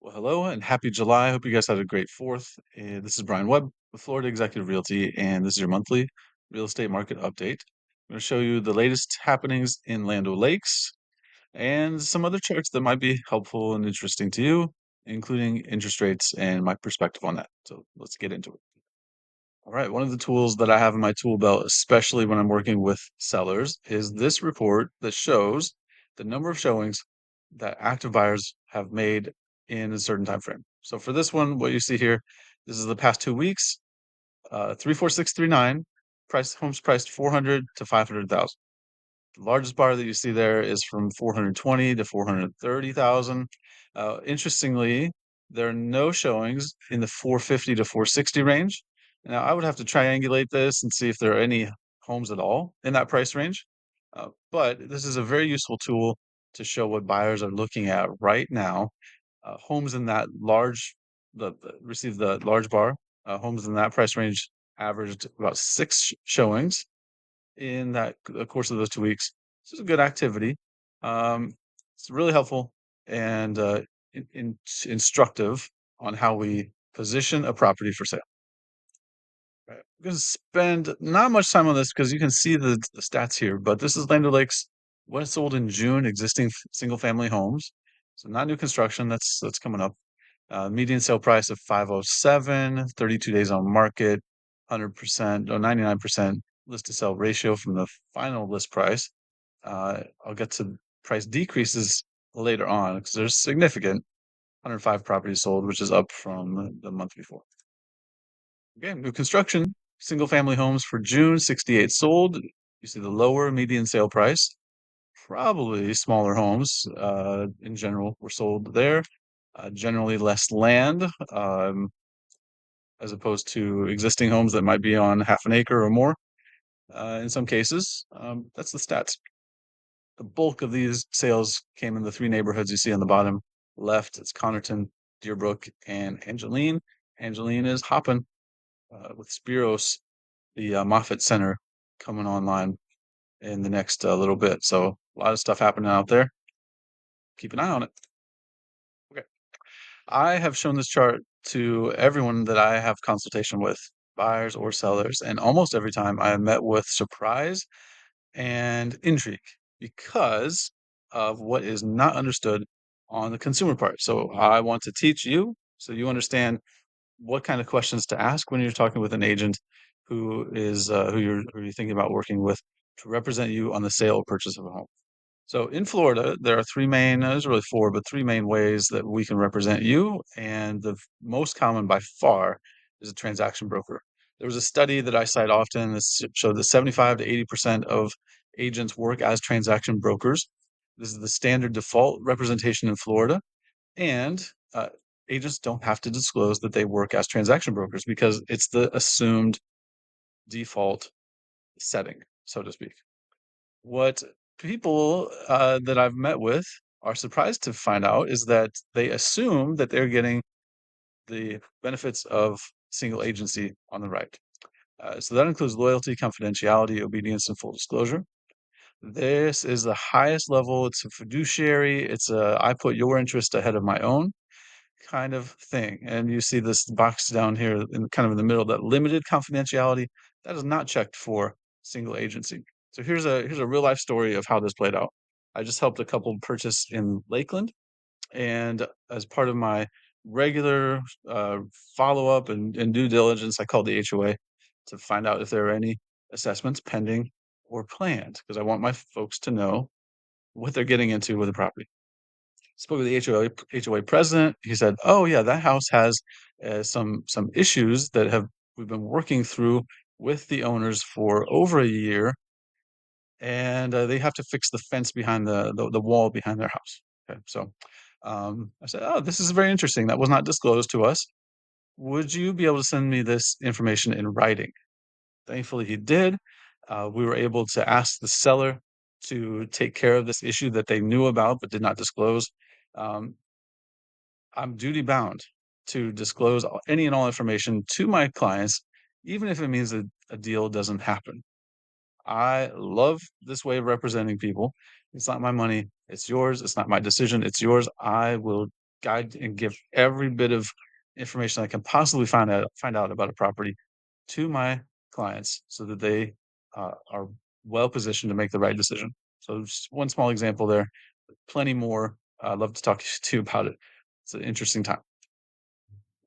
Well, hello and happy July. Hope you guys had a great 4th. This is Brian Webb with Florida Executive Realty, and this is your monthly real estate market update. I'm going to show you the latest happenings in Land O'Lakes and some other charts that might be helpful and interesting to you, including interest rates and my perspective on that. So let's get into it. All right, one of the tools that I have in my tool belt, especially when I'm working with sellers, is this report that shows the number of showings that active buyers have made in a certain time frame. So for this one, what you see here, this is the past 2 weeks, 34639, price homes priced 400 to 500,000. The largest bar that you see there is from 420 to 430,000. Interestingly, there are no showings in the 450 to 460 range. Now, I would have to triangulate this and see if there are any homes at all in that price range. But this is a very useful tool to show what buyers are looking at right now. Homes in that large, receive the large bar. Homes in that price range averaged about six showings in the course of those 2 weeks. This is a good activity. Um, it's really helpful and instructive on how we position a property for sale. Right. I'm gonna spend not much time on this because you can see the stats here, but this is Land O'Lakes when it sold in June, existing single family homes. So not new construction, that's coming up. Median sale price of 507, 32 days on market, 100% or 99% list to sell ratio from the final list price. I'll get to price decreases later on because there's significant 105 properties sold, which is up from the month before. Again, new construction, single family homes for June, 68 sold. You see the lower median sale price. Probably smaller homes in general were sold there. Generally less land, as opposed to existing homes that might be on half an acre or more in some cases. That's the stats. The bulk of these sales came in the three neighborhoods you see on the bottom left. It's Connerton, Deerbrook, and Angeline. Angeline is hopping with Spiros, the Moffett Center coming online in the next little bit. So a lot of stuff happening out there. Keep an eye on it. Okay. I have shown this chart to everyone that I have consultation with, buyers or sellers, and almost every time I am met with surprise and intrigue because of what is not understood on the consumer part. So I want to teach you so you understand what kind of questions to ask when you're talking with an agent who is who you're thinking about working with to represent you on the sale or purchase of a home. So in Florida, there are three main, there's really four, but three main ways that we can represent you. And the most common by far is a transaction broker. There was a study that I cite often that showed that 75 to 80% of agents work as transaction brokers. This is the standard default representation in Florida. And agents don't have to disclose that they work as transaction brokers because it's the assumed default setting, so to speak. What people, that I've met with are surprised to find out is that they assume that they're getting the benefits of single agency on the right. So that includes loyalty, confidentiality, obedience, and full disclosure. This is the highest level. It's a fiduciary. It's a I put your interest ahead of my own kind of thing. And you see this box down here in kind of in the middle, that limited confidentiality, that is not checked for single agency. So here's a real life story of how this played out. I just helped a couple purchase in Lakeland, and as part of my regular follow up and due diligence, I called the HOA to find out if there are any assessments pending or planned because I want my folks to know what they're getting into with the property. Spoke with the HOA president. He said, "Oh yeah, that house has some issues that have we've been working through with the owners for over a year, and they have to fix the fence behind the wall behind their house." Okay, so I said, "Oh, this is very interesting. That was not disclosed to us. Would you be able to send me this information in writing?" Thankfully, he did. We were able to ask the seller to take care of this issue that they knew about but did not disclose. Um, I'm duty bound to disclose any and all information to my clients, even if it means a deal doesn't happen. I love this way of representing people. It's not my money, it's yours. It's not my decision, it's yours. I will guide and give every bit of information I can possibly find out about a property to my clients so that they are well positioned to make the right decision. So just one small example there, plenty more. I'd love to talk to you about it. It's an interesting time.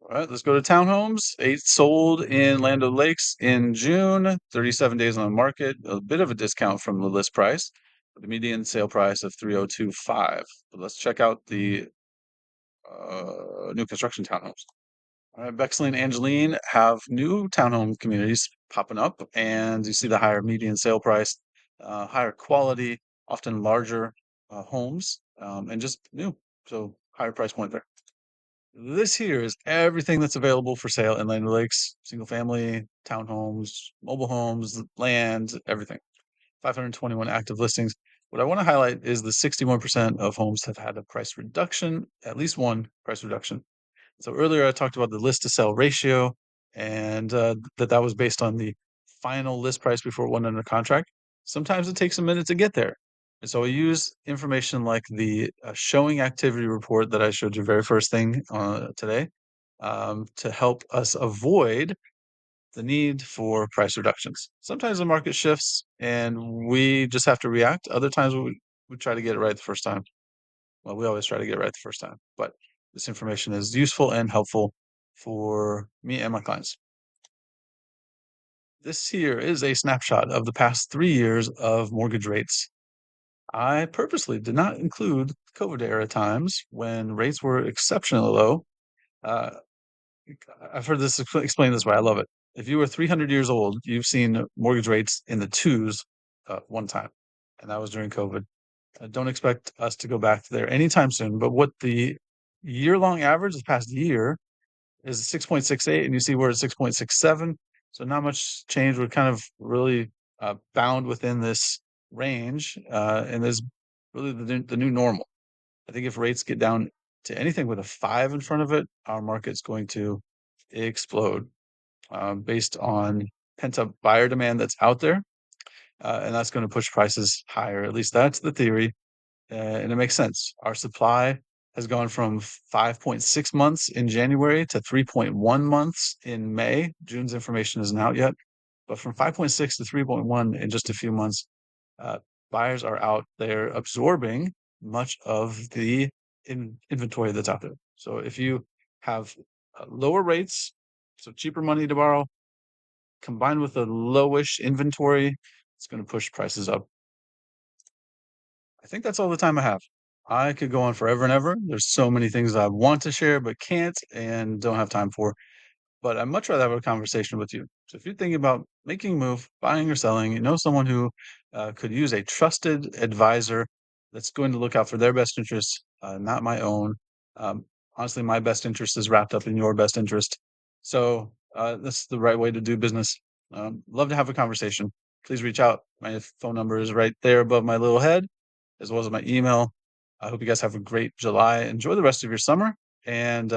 All right, let's go to townhomes. Eight sold in Land of Lakes in June, 37 days on the market, a bit of a discount from the list price, with the median sale price of 3025. But let's check out the new construction townhomes. All right, Bexley and Angeline have new townhome communities popping up, and you see the higher median sale price, higher quality, often larger homes, and just new. So higher price point there. This here is everything that's available for sale in Land Lakes, single family, townhomes, mobile homes, land, everything. 521 active listings. What I want to highlight is the 61% of homes have had a price reduction, at least one price reduction. So earlier I talked about the list to sell ratio and that was based on the final list price before it went under contract. Sometimes it takes a minute to get there. And so I use information like the showing activity report that I showed you very first thing today to help us avoid the need for price reductions. Sometimes the market shifts and we just have to react. Other times we try to get it right the first time. Well, we always try to get it right the first time, but this information is useful and helpful for me and my clients. This here is a snapshot of the past 3 years of mortgage rates. I purposely did not include COVID era times when rates were exceptionally low. Uh, I've heard this explained this way. I love it. If you were 300 years old, you've seen mortgage rates in the twos one time, and that was during COVID. Don't expect us to go back there anytime soon. But what the year-long average this past year is 6.68, and you see we're at 6.67. So not much change. We're kind of really bound within this range, and is really the new normal. I think if rates get down to anything with a five in front of it, our market's going to explode based on pent-up buyer demand that's out there, and that's going to push prices higher. At least that's the theory. And it makes sense. Our supply has gone from 5.6 months in January to 3.1 months in May. June's information isn't out yet, but from 5.6 to 3.1 in just a few months, uh, buyers are out there absorbing much of the inventory that's out there. So if you have lower rates, so cheaper money to borrow, combined with a lowish inventory, it's going to push prices up. I think that's all the time I have. I could go on forever and ever. There's so many things I want to share but can't and don't have time for. But I'd much rather have a conversation with you. So if you're thinking about making a move, buying or selling, you know someone who could use a trusted advisor that's going to look out for their best interests, not my own. Um, Honestly, my best interest is wrapped up in your best interest. So that's the right way to do business. Love to have a conversation. Please reach out. My phone number is right there above my little head, as well as my email. I hope you guys have a great July. Enjoy the rest of your summer, and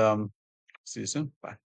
see you soon. Bye.